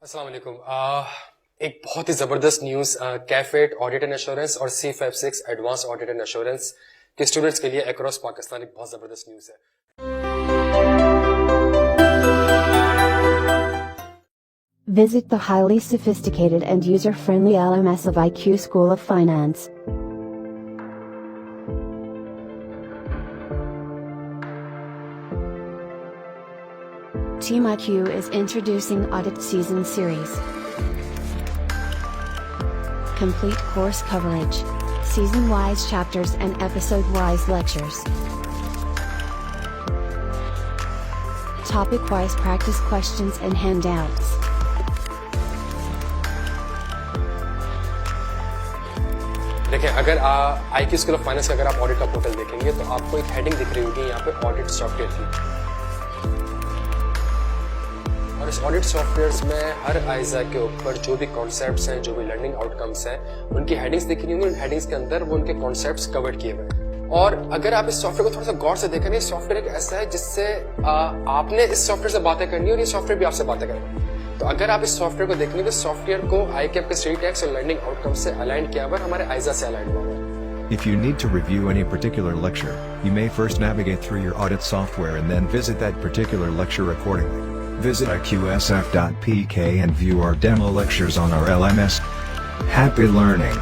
अस्सलाम वालेकुम। एक बहुत ही जबरदस्त न्यूज कैफेट ऑडिट एंड एश्योरेंस और CFAP 6 advance audit and assurance के स्टूडेंट्स के लिए अक्रॉस पाकिस्तान एक बहुत जबरदस्त न्यूज है। Visit the highly sophisticated and user-friendly LMS of IQ School of Finance. Team IQ is introducing Audit Season Series. Complete course coverage, season-wise chapters and episode-wise lectures. Topic-wise practice questions and handouts. देखिए, अगर IQ school of finance का अगर आप audit का portal देखेंगे तो आपको एक हेडिंग दिख रही होगी यहाँ पे ऑडिट सॉफ्टवेयर की। और इस ऑडिट सॉफ्टवेयर्स में हर आइजा के ऊपर जो भी कॉन्सेप्ट्स हैं, जो भी लर्निंग आउटकम्स हैं, उनकी हेडिंग्स दिख रही होंगी। उन हेडिंग्स के अंदर वो उनके कॉन्सेप्ट्स कवर किए हुए हैं। और अगर आप इस सॉफ्टवेयर को थोड़ा सा गौर से देखें, ये सॉफ्टवेयर एक ऐसा है जिससे आपने इस सॉफ्टवेयर से बातें करनी और ये सॉफ्टवेयर भी आपसे बातें करेगा। तो अगर आप इस सॉफ्टवेयर को देखेंगे तो सॉफ्टवेयर को IQSF के स्टडी टैक्स और लर्निंग आउटकम से अलाइन किया हुआ, हमारे आइजा से अलाइन हुआ है। If you need to review any particular lecture, you may first navigate through your audit software and then visit that particular lecture accordingly. Visit IQSF.pk and view our demo lectures on our LMS. Happy learning!